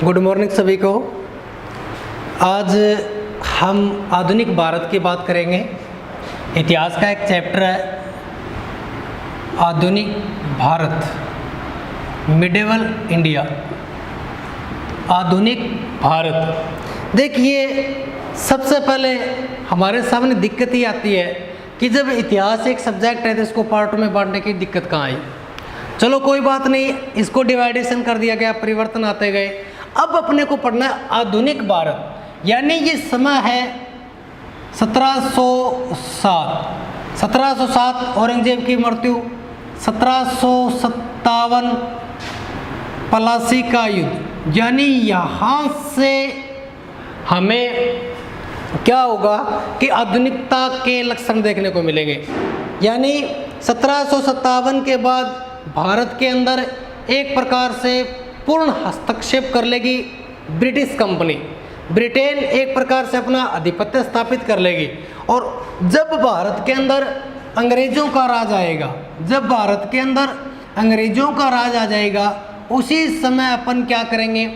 Good morning सभी को। आज हम आधुनिक भारत की बात करेंगे। इतिहास का एक चैप्टर है आधुनिक भारत, मिडिवल इंडिया। आधुनिक भारत, देखिए सबसे पहले हमारे सामने दिक्कत ही आती है कि जब इतिहास एक सब्जेक्ट है तो इसको पार्टों में बांटने की दिक्कत कहाँ आई। चलो कोई बात नहीं, इसको डिवाइडेशन कर दिया गया, परिवर्तन आते गए। अब अपने को पढ़ना है आधुनिक भारत, यानी ये समय है 1707 औरंगजेब की मृत्यु, 1757 प्लासी का युद्ध। यानी यहाँ से हमें क्या होगा कि आधुनिकता के लक्षण देखने को मिलेंगे। यानी 1757 के बाद भारत के अंदर एक प्रकार से पूर्ण हस्तक्षेप कर लेगी ब्रिटिश कंपनी। ब्रिटेन एक प्रकार से अपना आधिपत्य स्थापित कर लेगी। और जब भारत के अंदर अंग्रेजों का राज आएगा, जब भारत के अंदर अंग्रेजों का राज आ जाएगा, उसी समय अपन क्या करेंगे,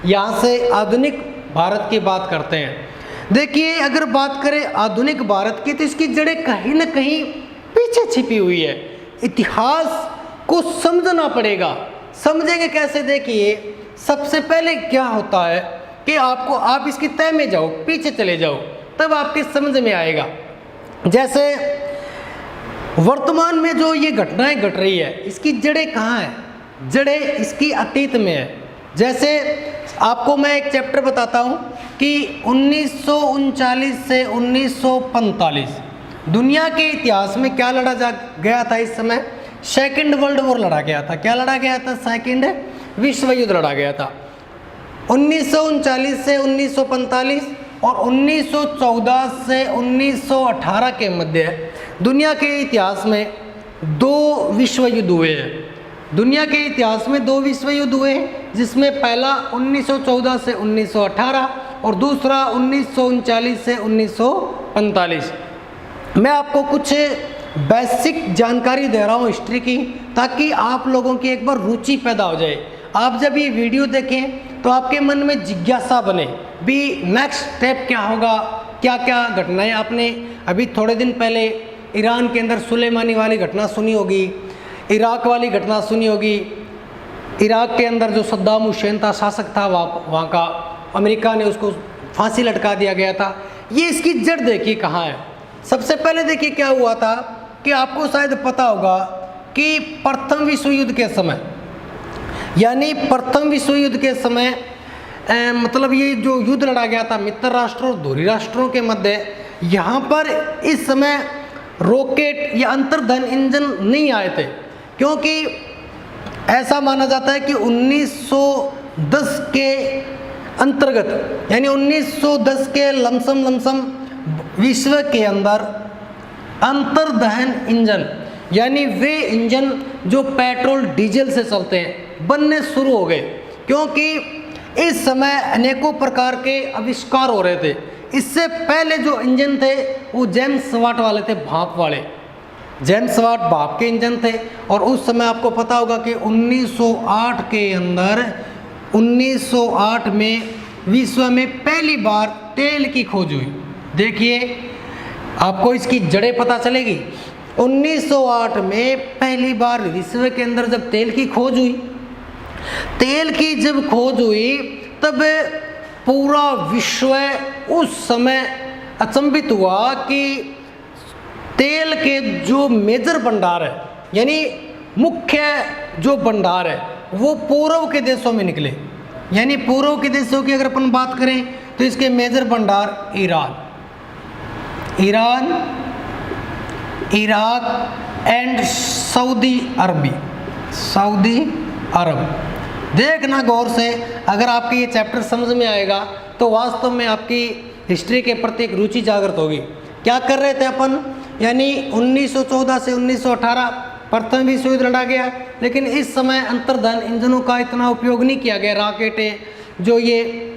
यहाँ से आधुनिक भारत की बात करते हैं। देखिए अगर बात करें आधुनिक भारत की तो इसकी जड़ें कहीं ना कहीं पीछे छिपी हुई है। इतिहास को समझना पड़ेगा। समझेंगे कैसे? देखिए सबसे पहले क्या होता है कि आप इसकी तह में जाओ, पीछे चले जाओ, तब आपके समझ में आएगा। जैसे वर्तमान में जो ये घटनाएं घट रही है, इसकी जड़ें कहाँ है? जड़ें इसकी अतीत में है। जैसे आपको मैं एक चैप्टर बताता हूँ कि 1939 से 1945 दुनिया के इतिहास में क्या लड़ा गया था। इस समय सेकेंड वर्ल्ड वॉर लड़ा गया था। क्या लड़ा गया था? सेकेंड विश्व युद्ध लड़ा गया था। 1939 से 1945 और 1914 से 1918 के मध्य दुनिया के इतिहास में 2 विश्व युद्ध हुए हैं। दुनिया के इतिहास में 2 विश्व युद्ध हुए हैं, जिसमें पहला 1914 से 1918 और दूसरा 1939 से 1945। मैं आपको कुछ बेसिक जानकारी दे रहा हूँ हिस्ट्री की, ताकि आप लोगों की एक बार रुचि पैदा हो जाए। आप जब ये वीडियो देखें तो आपके मन में जिज्ञासा बने भी नेक्स्ट स्टेप क्या होगा, क्या क्या घटनाएं। आपने अभी थोड़े दिन पहले ईरान के अंदर सुलेमानी वाली घटना सुनी होगी, इराक वाली घटना सुनी होगी। इराक के अंदर जो सद्दाम हुसैन था, शासक था वहाँ का, अमेरिका ने उसको फांसी लटका दिया गया था। ये इसकी जड़ देखिए कहाँ है। सबसे पहले देखिए क्या हुआ था कि आपको शायद पता होगा कि प्रथम विश्व युद्ध के समय, यानी प्रथम विश्व युद्ध के समय मतलब ये जो युद्ध लड़ा गया था मित्र राष्ट्रों और धुरी राष्ट्रों के मध्य, यहाँ पर इस समय रॉकेट या अंतर्धन इंजन नहीं आए थे, क्योंकि ऐसा माना जाता है कि 1910 के अंतर्गत, यानी 1910 के लमसम विश्व के अंदर अंतर्दहन इंजन, यानी वे इंजन जो पेट्रोल डीजल से चलते हैं, बनने शुरू हो गए। क्योंकि इस समय अनेकों प्रकार के आविष्कार हो रहे थे। इससे पहले जो इंजन थे वो जेम्स वाट वाले थे, भाप वाले। जेम्स वाट भाप के इंजन थे। और उस समय आपको पता होगा कि 1908 के अंदर 1908 में विश्व में पहली बार तेल की खोज हुई। देखिए आपको इसकी जड़ें पता चलेगी। 1908 में पहली बार विश्व के अंदर जब तेल की खोज हुई, तेल की जब खोज हुई तब पूरा विश्व उस समय अचंभित हुआ कि तेल के जो मेजर भंडार है, यानी मुख्य जो भंडार है, वो पूर्व के देशों में निकले। यानी पूर्व के देशों की अगर अपन बात करें तो इसके मेजर भंडार ईरान, इराक एंड सऊदी अरब। देखना गौर से, अगर आपके ये चैप्टर समझ में आएगा तो वास्तव में आपकी हिस्ट्री के प्रति एक रुचि जागृत होगी। क्या कर रहे थे अपन, यानी 1914 से 1918 प्रथम विश्व युद्ध लड़ा गया, लेकिन इस समय अंतर्दहन इंजनों का इतना उपयोग नहीं किया गया। रॉकेटें जो ये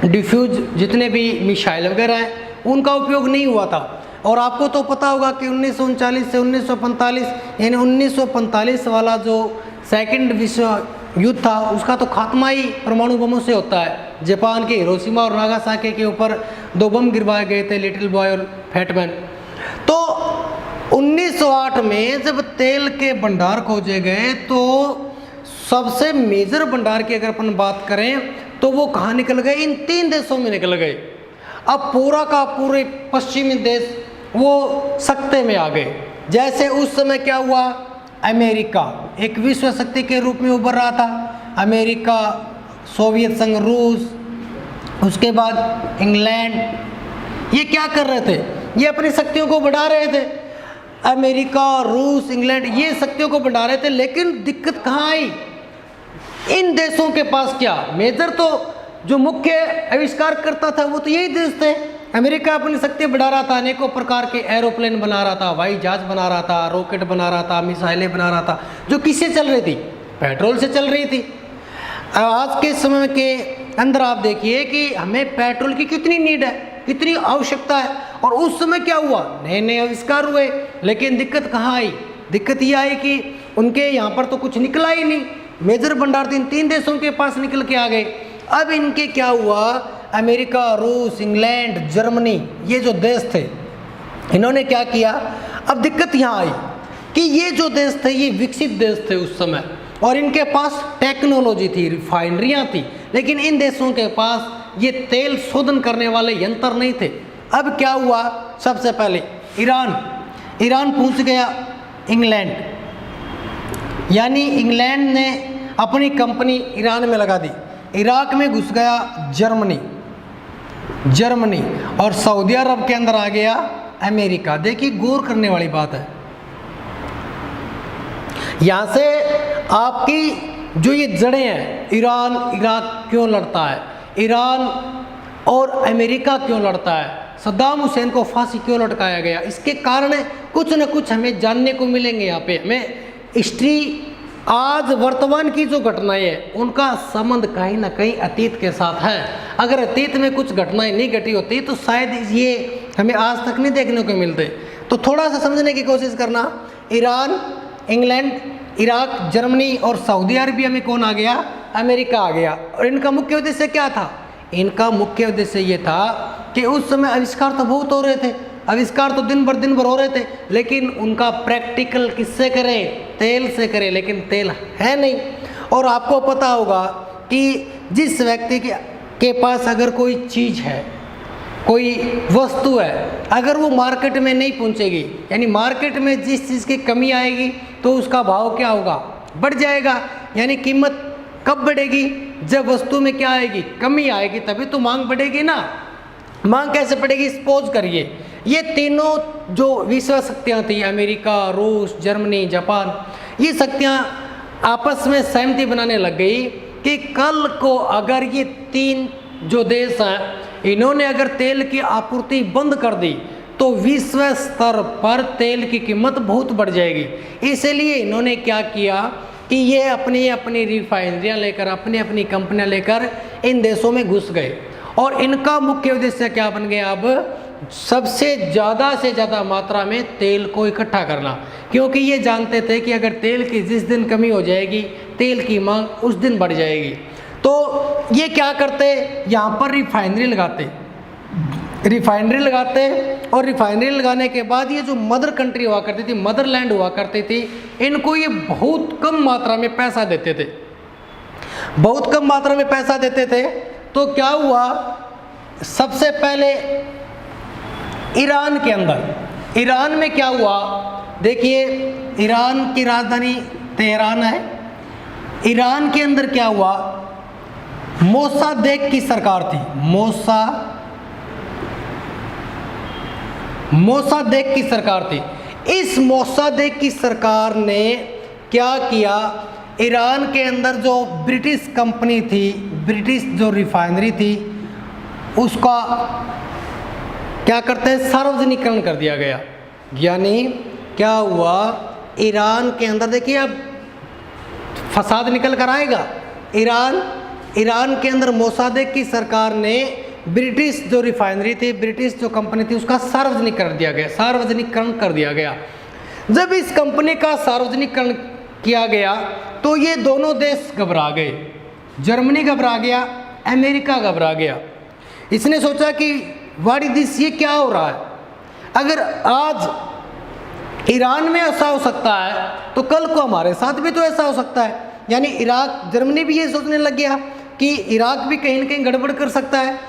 डिफ्यूज जितने भी मिसाइल वगैरह हैं, उनका उपयोग नहीं हुआ था। और आपको तो पता होगा कि 1939 से 1945, यानी 1945 वाला जो सेकंड विश्व युद्ध था उसका तो खात्मा ही परमाणु बमों से होता है। जापान के हिरोशिमा और नागासाकी के ऊपर 2 बम गिरवाए गए थे, लिटिल बॉय और फैट मैन। तो 1908 में जब तेल के भंडार खोजे गए तो सबसे मेजर भंडार की अगर अपन बात करें तो वो कहाँ निकल गए, इन 3 देशों में निकल गए। अब पूरा का पूरे पश्चिमी देश वो सकते में आ गए। जैसे उस समय क्या हुआ, अमेरिका एक विश्व शक्ति के रूप में उभर रहा था। अमेरिका, सोवियत संघ, रूस, उसके बाद इंग्लैंड, ये क्या कर रहे थे, ये अपनी शक्तियों को बढ़ा रहे थे। अमेरिका, रूस, इंग्लैंड ये शक्तियों को बढ़ा रहे थे, लेकिन दिक्कत कहाँ आई, इन देशों के पास क्या मेजर, तो जो मुख्य आविष्कार करता था वो तो यही देश थे। अमेरिका अपनी शक्ति बढ़ा रहा था, अनेकों प्रकार के एरोप्लेन बना रहा था, हवाई जहाज बना रहा था, रॉकेट बना रहा था, मिसाइलें बना रहा था, जो किससे चल रही थी, पेट्रोल से चल रही थी। आज के समय के अंदर आप देखिए कि हमें पेट्रोल की कितनी नीड है, कितनी आवश्यकता है। और उस समय क्या हुआ, नए नए आविष्कार हुए, लेकिन दिक्कत कहाँ आई, दिक्कत ये आई कि उनके यहाँ पर तो कुछ निकला ही नहीं। मेजर भंडार 3 देशों के पास निकल के आ गए। अब इनके क्या हुआ, अमेरिका, रूस, इंग्लैंड, जर्मनी, ये जो देश थे, इन्होंने क्या किया, अब दिक्कत यहाँ आई कि ये जो देश थे ये विकसित देश थे उस समय, और इनके पास टेक्नोलॉजी थी, रिफाइनरियाँ थी, लेकिन इन देशों के पास ये तेल शोधन करने वाले यंत्र नहीं थे। अब क्या हुआ, सबसे पहले ईरान पहुँच गया इंग्लैंड, यानी इंग्लैंड ने अपनी कंपनी ईरान में लगा दी। इराक में घुस गया जर्मनी और सऊदी अरब के अंदर आ गया अमेरिका। देखिए गौर करने वाली बात है, यहाँ से आपकी जो ये जड़ें हैं, ईरान इराक क्यों लड़ता है, ईरान और अमेरिका क्यों लड़ता है, सद्दाम हुसैन को फांसी क्यों लटकाया गया, इसके कारण कुछ न कुछ हमें जानने को मिलेंगे। यहाँ पे हमें हिस्ट्री, आज वर्तमान की जो घटनाएं हैं उनका संबंध कहीं ना कहीं अतीत के साथ है। अगर अतीत में कुछ घटनाएं नहीं घटी होती तो शायद ये हमें आज तक नहीं देखने को मिलते। तो थोड़ा सा समझने की कोशिश करना, ईरान, इंग्लैंड, इराक, जर्मनी और सऊदी अरबिया में कौन आ गया, अमेरिका आ गया। और इनका मुख्य उद्देश्य क्या था, इनका मुख्य उद्देश्य ये था कि उस समय आविष्कार तो बहुत हो रहे थे, आविष्कार तो दिन भर हो रहे थे, लेकिन उनका प्रैक्टिकल किससे करें, तेल से करें, लेकिन तेल है नहीं। और आपको पता होगा कि जिस व्यक्ति के पास अगर कोई चीज़ है, कोई वस्तु है, अगर वो मार्केट में नहीं पहुंचेगी, यानी मार्केट में जिस चीज़ की कमी आएगी तो उसका भाव क्या होगा, बढ़ जाएगा। यानी कीमत कब बढ़ेगी, जब वस्तु में क्या आएगी, कमी आएगी, तभी तो मांग बढ़ेगी ना। मांग कैसे बढ़ेगी, सपोज करिए ये तीनों जो विश्व शक्तियाँ थी, अमेरिका, रूस, जर्मनी, जापान, ये शक्तियाँ आपस में सहमति बनाने लग गई कि कल को अगर ये 3 जो देश हैं इन्होंने अगर तेल की आपूर्ति बंद कर दी तो विश्व स्तर पर तेल की कीमत बहुत बढ़ जाएगी। इसलिए इन्होंने क्या किया कि ये अपनी रिफाइनरियाँ लेकर, अपनी कंपनियाँ लेकर इन देशों में घुस गए। और इनका मुख्य उद्देश्य क्या बन गया, अब सबसे ज़्यादा से ज़्यादा मात्रा में तेल को इकट्ठा करना, क्योंकि ये जानते थे कि अगर तेल की जिस दिन कमी हो जाएगी तेल की मांग उस दिन बढ़ जाएगी। तो ये क्या करते, यहाँ पर रिफाइनरी लगाते और रिफाइनरी लगाने के बाद ये जो मदर कंट्री हुआ करती थी, मदरलैंड हुआ करती थी, इनको ये बहुत कम मात्रा में पैसा देते थे, बहुत कम मात्रा में पैसा देते थे। तो क्या हुआ, सबसे पहले ईरान के अंदर, ईरान में क्या हुआ, देखिए ईरान की राजधानी तेहरान है। ईरान के अंदर क्या हुआ, मोसादेक की सरकार थी, मोसादेक की सरकार थी। इस मोसादेक की सरकार ने क्या किया, ईरान के अंदर जो ब्रिटिश कंपनी थी, ब्रिटिश जो रिफाइनरी थी, उसका क्या करते हैं, सार्वजनिकरण कर दिया गया। यानी क्या हुआ, ईरान के अंदर देखिए अब फसाद निकल कर आएगा। ईरान के अंदर मोसादेक की सरकार ने ब्रिटिश जो रिफाइनरी थी, ब्रिटिश जो कंपनी थी, उसका सार्वजनिकरण कर दिया गया। जब इस कंपनी का सार्वजनिकरण किया गया तो ये दोनों देश घबरा गए। जर्मनी घबरा गया, अमेरिका घबरा गया। इसने सोचा कि व्हाट इज दिस, ये क्या हो रहा है। अगर आज ईरान में ऐसा हो सकता है तो कल को हमारे साथ भी तो ऐसा हो सकता है। यानी इराक, जर्मनी भी ये सोचने लग गया कि इराक भी कहीं ना कहीं गड़बड़ कर सकता है।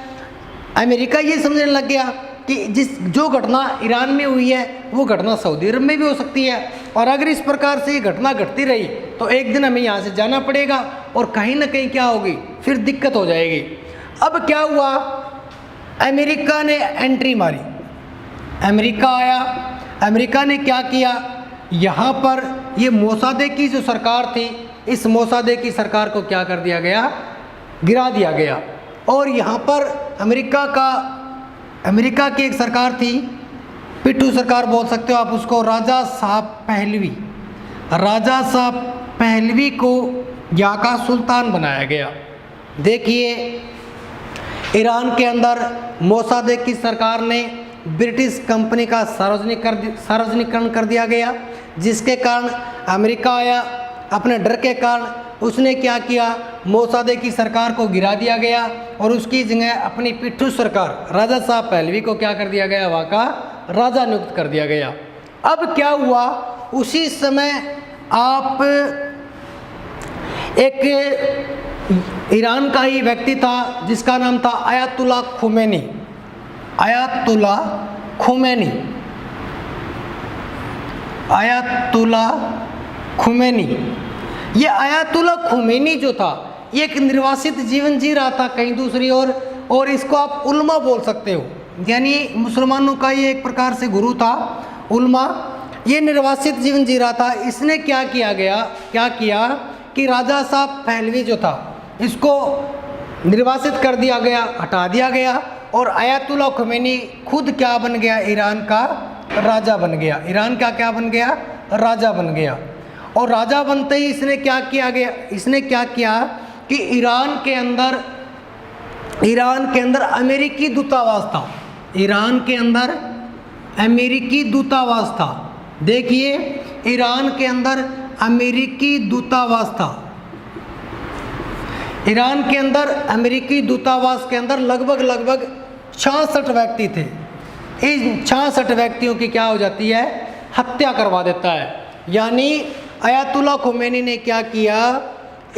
अमेरिका ये समझने लग गया कि जो घटना ईरान में हुई है वो घटना सऊदी अरब में भी हो सकती है, और अगर इस प्रकार से ये घटना घटती रही तो एक दिन हमें यहाँ से जाना पड़ेगा और कहीं ना कहीं क्या होगी, फिर दिक्कत हो जाएगी। अब क्या हुआ, अमेरिका ने एंट्री मारी, अमेरिका आया। अमेरिका ने क्या किया, यहाँ पर ये मोसादे की जो सरकार थी, इस मोसादे की सरकार को क्या कर दिया गया, गिरा दिया गया। और यहाँ पर अमेरिका की एक सरकार थी, पिट्ठू सरकार बोल सकते हो आप उसको, राजा साहब पहलवी। राजा साहब पहलवी को यहाँ का सुल्तान बनाया गया। देखिए, ईरान के अंदर मोसादेक की सरकार ने ब्रिटिश कंपनी का सार्वजनिकरण कर दिया गया, जिसके कारण अमेरिका आया। अपने डर के कारण उसने क्या किया, मोसादेक की सरकार को गिरा दिया गया और उसकी जगह अपनी पिट्ठू सरकार राजा साहब पहलवी को क्या कर दिया गया, वहाँ का राजा नियुक्त कर दिया गया। अब क्या हुआ, उसी समय आप एक ईरान का ही व्यक्ति था जिसका नाम था ayatollah Khomeini. Ayatollah Khomeini, ayatollah Khomeini. ये आयतुल्ला खुमैनी जो था, ये एक निर्वासित जीवन जी रहा था कहीं दूसरी ओर, और इसको आप उल्मा बोल सकते हो, यानी मुसलमानों का ये एक प्रकार से गुरु था, उल्मा। ये निर्वासित जीवन जी रहा था। इसने क्या किया कि राजा साहब पहलवी जो था, इसको निर्वासित कर दिया गया, हटा दिया गया, और आयतुल्ला खुमैनी खुद क्या बन गया, ईरान का राजा बन गया। ईरान का क्या बन गया, राजा बन गया। और राजा बनते ही इसने क्या किया कि ईरान के अंदर अमेरिकी दूतावास था। ईरान के अंदर अमेरिकी दूतावास था। देखिए, ईरान के अंदर अमेरिकी दूतावास था। ईरान के अंदर अमेरिकी दूतावास के अंदर लगभग 66 व्यक्ति थे। इन 66 व्यक्तियों की क्या हो जाती है, हत्या करवा देता है। यानी आयतुल्ला खुमैनी ने क्या किया,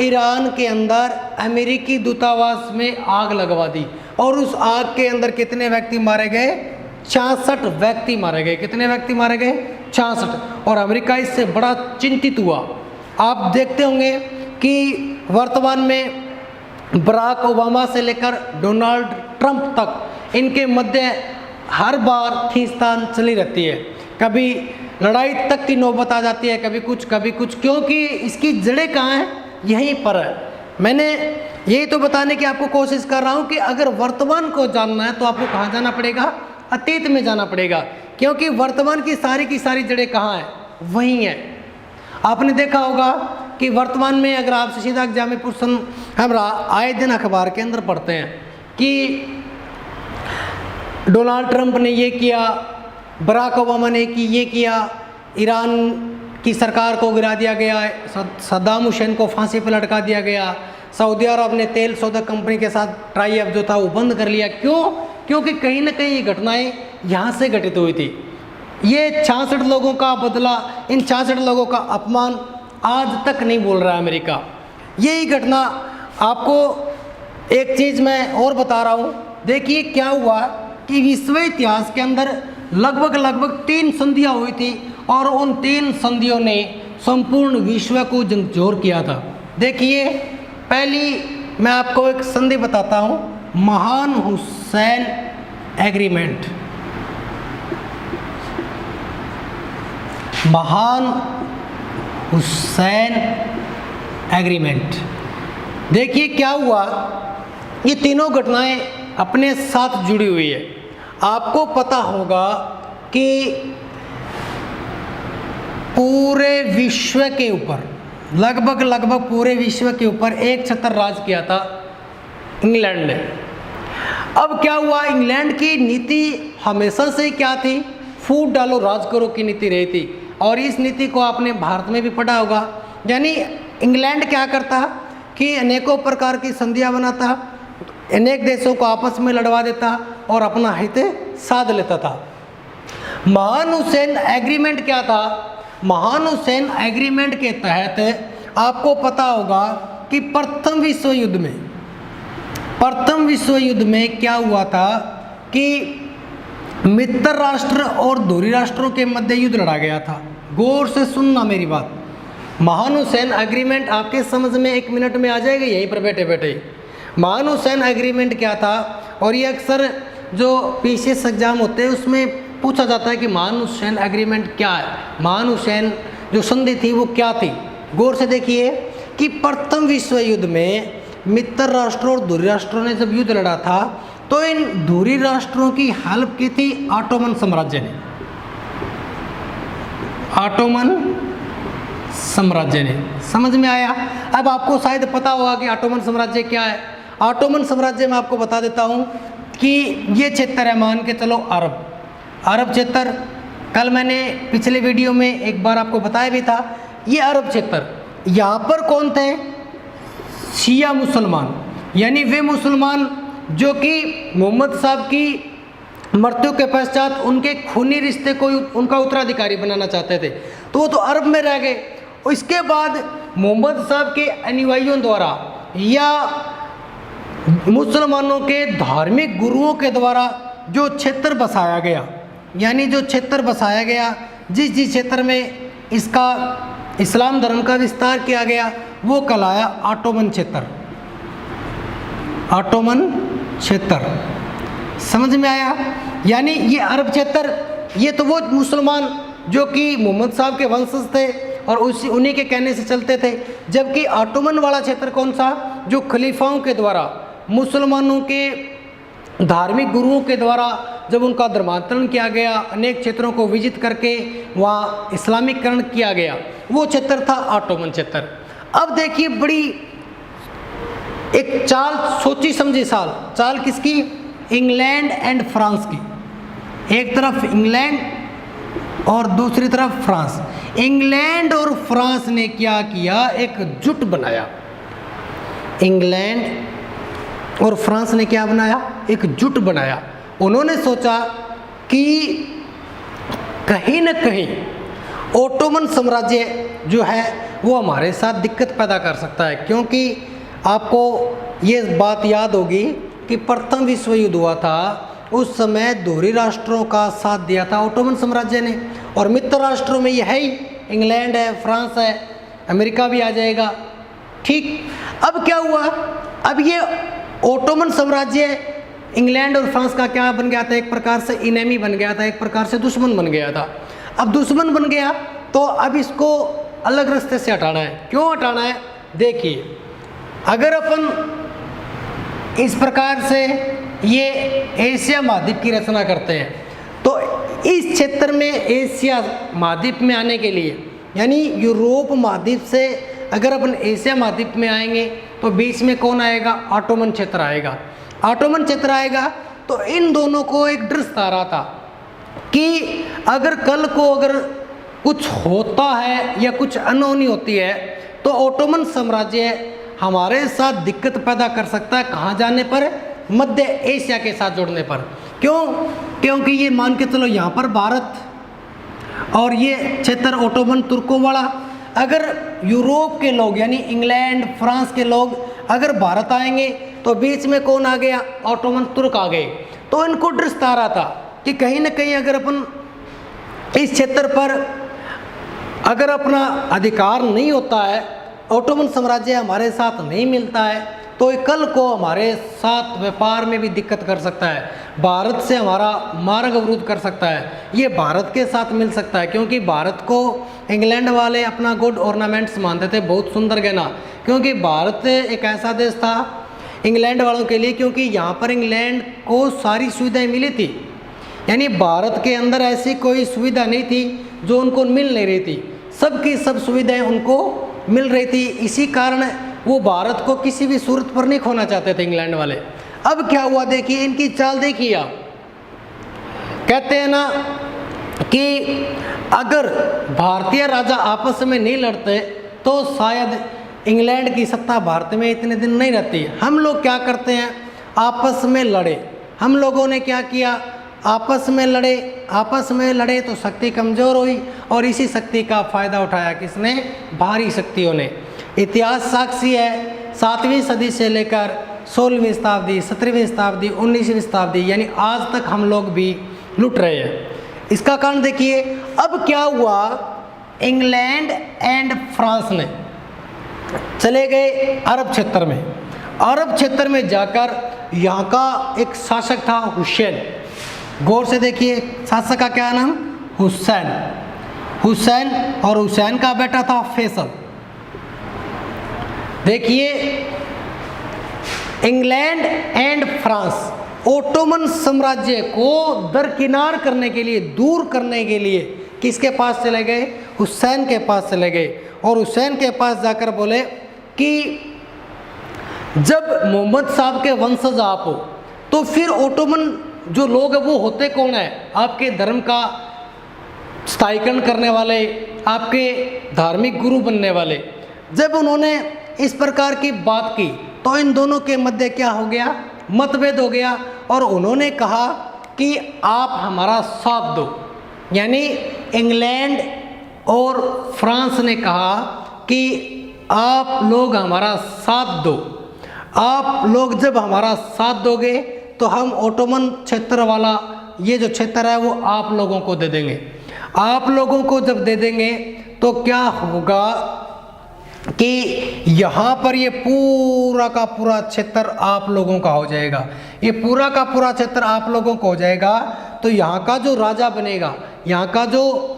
ईरान के अंदर अमेरिकी दूतावास में आग लगवा दी, और उस आग के अंदर कितने व्यक्ति मारे गए, 66 व्यक्ति मारे गए। कितने व्यक्ति मारे गए, 66। और अमेरिका इससे बड़ा चिंतित हुआ। आप देखते होंगे कि वर्तमान में बराक ओबामा से लेकर डोनाल्ड ट्रंप तक इनके मध्य हर बार खींचतान चली रहती है। कभी लड़ाई तक की नौबत आ जाती है, कभी कुछ, क्योंकि इसकी जड़ें कहाँ हैं, यहीं पर है। मैंने यही तो बताने की आपको कोशिश कर रहा हूँ कि अगर वर्तमान को जानना है तो आपको कहाँ जाना पड़ेगा, अतीत में जाना पड़ेगा, क्योंकि वर्तमान की सारी जड़ें कहाँ हैं, वहीं हैं। आपने देखा होगा कि वर्तमान में अगर आप सीधा एग्जामिनेशन हम आए दिन अखबार के अंदर पढ़ते हैं कि डोनाल्ड ट्रंप ने ये किया, बराक ओबामा ने ये किया, ईरान की सरकार को गिरा दिया गया, सद्दाम हुसैन को फांसी पर लटका दिया गया, सऊदी अरब ने तेल सौदा कंपनी के साथ ट्राई अप जो था वो बंद कर लिया। क्यों? क्योंकि कहीं ना कहीं ये घटनाएं यहाँ से घटित हुई थी। ये 66 लोगों का बदला, इन 66 लोगों का अपमान आज तक नहीं बोल रहा है अमेरिका। यही घटना आपको एक चीज़ मैं और बता रहा हूँ। देखिए क्या हुआ कि विश्व इतिहास के अंदर लगभग 3 संधियाँ हुई थी, और उन 3 संधियों ने संपूर्ण विश्व को झकझोर किया था। देखिए, पहली मैं आपको एक संधि बताता हूँ, महान हुसैन एग्रीमेंट। महान हुसैन एग्रीमेंट। देखिए क्या हुआ, ये तीनों घटनाएं अपने साथ जुड़ी हुई है। आपको पता होगा कि पूरे विश्व के ऊपर लगभग पूरे विश्व के ऊपर एक छत्र राज किया था इंग्लैंड ने। अब क्या हुआ, इंग्लैंड की नीति हमेशा से क्या थी, फूट डालो राज करो की नीति रही थी, और इस नीति को आपने भारत में भी पढ़ा होगा। यानी इंग्लैंड क्या करता कि अनेकों प्रकार की संधियां बनाता, अनेक देशों को आपस में लड़वा देता और अपना हित साध लेता था। महान हुसैन एग्रीमेंट क्या था? महान हुसैन एग्रीमेंट के तहत आपको पता होगा कि प्रथम विश्व युद्ध में क्या हुआ था कि मित्र राष्ट्र और धुरी राष्ट्रों के मध्य युद्ध लड़ा गया था। गौर से सुनना मेरी बात। महान हुसैन एग्रीमेंट आपके समझ में 1 मिनट में आ जाएगा यहीं पर बैठे बैठे। महान हुसैन एग्रीमेंट क्या था? और ये अक्सर जो पीसीएस एग्जाम होते हैं उसमें पूछा जाता है कि महान हुसैन एग्रीमेंट क्या है, महान हुसैन जो संधि थी वो क्या थी। गौर से देखिए कि प्रथम विश्व युद्ध में मित्र राष्ट्रों और धुरी राष्ट्रों ने जब युद्ध लड़ा था तो इन धुरी राष्ट्रों की हेल्प की थी ऑटोमन साम्राज्य ने। ऑटोमन साम्राज्य ने। समझ में आया? अब आपको शायद पता होगा कि ऑटोमन साम्राज्य क्या है। ऑटोमन साम्राज्य में आपको बता देता हूँ कि ये क्षेत्र है, मान के चलो अरब क्षेत्र। कल मैंने पिछले वीडियो में एक बार आपको बताया भी था। ये अरब क्षेत्र, यहाँ पर कौन थे? शिया मुसलमान, यानी वे मुसलमान जो कि मोहम्मद साहब की मृत्यु के पश्चात उनके खूनी रिश्ते को उनका उत्तराधिकारी बनाना चाहते थे, तो वो तो अरब में रह गए। और इसके बाद मोहम्मद साहब के अनुयायियों द्वारा या मुसलमानों के धार्मिक गुरुओं के द्वारा जो क्षेत्र बसाया गया, यानी जो क्षेत्र बसाया गया, जिस क्षेत्र में इसका इस्लाम धर्म का विस्तार किया गया, वो कहलाया ऑटोमन क्षेत्र। ऑटोमन क्षेत्र, समझ में आया? यानी ये अरब क्षेत्र, ये तो वो मुसलमान जो कि मोहम्मद साहब के वंशज थे और उन्हीं के कहने से चलते थे। जबकि ऑटोमन वाला क्षेत्र कौन सा? जो खलीफाओं के द्वारा, मुसलमानों के धार्मिक गुरुओं के द्वारा जब उनका धर्मांतरण किया गया, अनेक क्षेत्रों को विजिट करके वहाँ इस्लामीकरण किया गया, वो क्षेत्र था ऑटोमन क्षेत्र। अब देखिए बड़ी एक चाल, सोची समझी चाल किसकी? इंग्लैंड एंड फ्रांस की। एक तरफ इंग्लैंड और दूसरी तरफ फ्रांस। इंग्लैंड और फ्रांस ने क्या किया? एक जुट बनाया। इंग्लैंड और फ्रांस ने क्या बनाया? एक जुट बनाया। उन्होंने सोचा कि कहीं न कहीं ओटोमन साम्राज्य जो है वो हमारे साथ दिक्कत पैदा कर सकता है, क्योंकि आपको ये बात याद होगी कि प्रथम विश्व युद्ध हुआ था, उस समय धुरी राष्ट्रों का साथ दिया था ओटोमन साम्राज्य ने, और मित्र राष्ट्रों में ये है ही, इंग्लैंड है, फ्रांस है, अमेरिका भी आ जाएगा। ठीक, अब क्या हुआ? अब ये ओटोमन साम्राज्य इंग्लैंड और फ्रांस का क्या बन गया था? एक प्रकार से इनेमी बन गया था, एक प्रकार से दुश्मन बन गया था। अब दुश्मन बन गया तो अब इसको अलग रास्ते से हटाना है। क्यों हटाना है? देखिए, अगर अपन इस प्रकार से ये एशिया महाद्वीप की रचना करते हैं तो इस क्षेत्र में एशिया महाद्वीप में आने के लिए, यानी यूरोप महाद्वीप से अगर अपन एशिया महाद्वीप में आएंगे तो बीच में कौन आएगा? ऑटोमन क्षेत्र आएगा। ऑटोमन क्षेत्र आएगा तो इन दोनों को एक डर सता रहा था कि अगर कल को अगर कुछ होता है या कुछ अनहोनी होती है तो ओटोमन साम्राज्य हमारे साथ दिक्कत पैदा कर सकता है। कहाँ जाने पर? मध्य एशिया के साथ जुड़ने पर। क्यों? क्योंकि ये मान के चलो यहाँ पर भारत और ये क्षेत्र ओटोमन तुर्कों वाला, अगर यूरोप के लोग यानी इंग्लैंड फ्रांस के लोग अगर भारत आएंगे तो बीच में कौन आ गया? ओटोमन तुर्क आ गए। तो इनको डर सता रहा था कि कहीं ना कहीं अगर अपन इस क्षेत्र पर अगर अपना अधिकार नहीं होता है, ओटोमन साम्राज्य हमारे साथ नहीं मिलता है, तो ये कल को हमारे साथ व्यापार में भी दिक्कत कर सकता है, भारत से हमारा मार्ग अवरुद्ध कर सकता है, ये भारत के साथ मिल सकता है। क्योंकि भारत को इंग्लैंड वाले अपना गुड ऑर्नामेंट्स मानते थे, बहुत सुंदर गहना, क्योंकि भारत एक ऐसा देश था इंग्लैंड वालों के लिए, क्योंकि यहाँ पर इंग्लैंड को सारी सुविधाएं मिली थी, यानी भारत के अंदर ऐसी कोई सुविधा नहीं थी जो उनको मिल नहीं रही थी, सबकी सब सुविधाएं उनको मिल रही थी। इसी कारण वो भारत को किसी भी सूरत पर नहीं खोना चाहते थे इंग्लैंड वाले। अब क्या हुआ देखिए, इनकी चाल देखिए आप। कहते हैं ना कि अगर भारतीय राजा आपस में नहीं लड़ते तो शायद इंग्लैंड की सत्ता भारत में इतने दिन नहीं रहती। हम लोग क्या करते हैं, आपस में लड़े। हम लोगों ने क्या किया, आपस में लड़े तो शक्ति कमज़ोर हुई और इसी शक्ति का फ़ायदा उठाया किसने, बाहरी शक्तियों ने। इतिहास साक्षी है 7वीं सदी से लेकर 16वीं शताब्दी, 17वीं शताब्दी, 19वीं शताब्दी, यानी आज तक हम लोग भी लुट रहे हैं। इसका कारण देखिए, अब क्या हुआ, इंग्लैंड एंड फ्रांस ने चले गए अरब क्षेत्र में। अरब क्षेत्र में जाकर यहाँ का एक शासक था हुसैन। गौर से देखिए, शासक का क्या नाम, हुसैन, और हुसैन का बेटा था फैसल। देखिए, इंग्लैंड एंड फ्रांस ओटोमन साम्राज्य को दरकिनार करने के लिए, दूर करने के लिए किसके पास चले गए, हुसैन के पास चले गए। और हुसैन के पास जाकर बोले कि जब मोहम्मद साहब के वंशज आप हो तो फिर ओटोमन जो लोग हैं वो होते कौन है, आपके धर्म का स्थायीकरण करने वाले, आपके धार्मिक गुरु बनने वाले। जब उन्होंने इस प्रकार की बात की तो इन दोनों के मध्य क्या हो गया, मतभेद हो गया। और उन्होंने कहा कि आप हमारा साथ दो, यानी इंग्लैंड और फ्रांस ने कहा कि आप लोग हमारा साथ दो। आप लोग जब हमारा साथ दोगे तो हम ओटोमन क्षेत्र वाला ये जो क्षेत्र है वो आप लोगों को दे देंगे। आप लोगों को जब दे देंगे तो क्या होगा कि यहाँ पर ये पूरा का पूरा क्षेत्र आप लोगों का हो जाएगा। ये पूरा का पूरा क्षेत्र आप लोगों को हो जाएगा तो यहाँ का जो राजा बनेगा, यहाँ का जो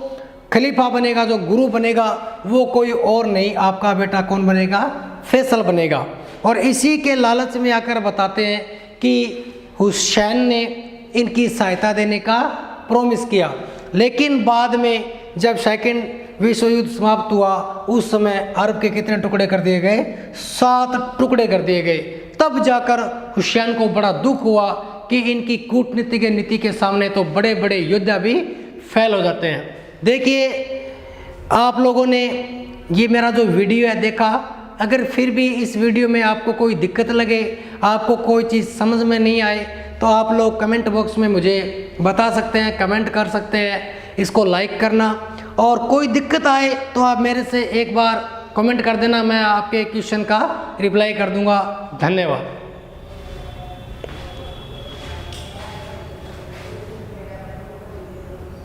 खलीफा बनेगा, जो गुरु बनेगा, वो कोई और नहीं, आपका बेटा कौन बनेगा, फैसल बनेगा। और इसी के लालच में आकर बताते हैं कि हुसैन ने इनकी सहायता देने का प्रॉमिस किया। लेकिन बाद में जब सेकंड विश्व युद्ध समाप्त हुआ उस समय अरब के कितने टुकड़े कर दिए गए, 7 टुकड़े कर दिए गए। तब जाकर हुसैन को बड़ा दुख हुआ कि इनकी कूटनीतिक नीति के सामने तो बड़े बड़े योद्धा भी फेल हो जाते हैं। देखिए, आप लोगों ने ये मेरा जो वीडियो है देखा, अगर फिर भी इस वीडियो में आपको कोई दिक्कत लगे, आपको कोई चीज़ समझ में नहीं आए तो आप लोग कमेंट बॉक्स में मुझे बता सकते हैं, कमेंट कर सकते हैं। इसको लाइक करना, और कोई दिक्कत आए तो आप मेरे से एक बार कमेंट कर देना, मैं आपके क्वेश्चन का रिप्लाई कर दूंगा। धन्यवाद।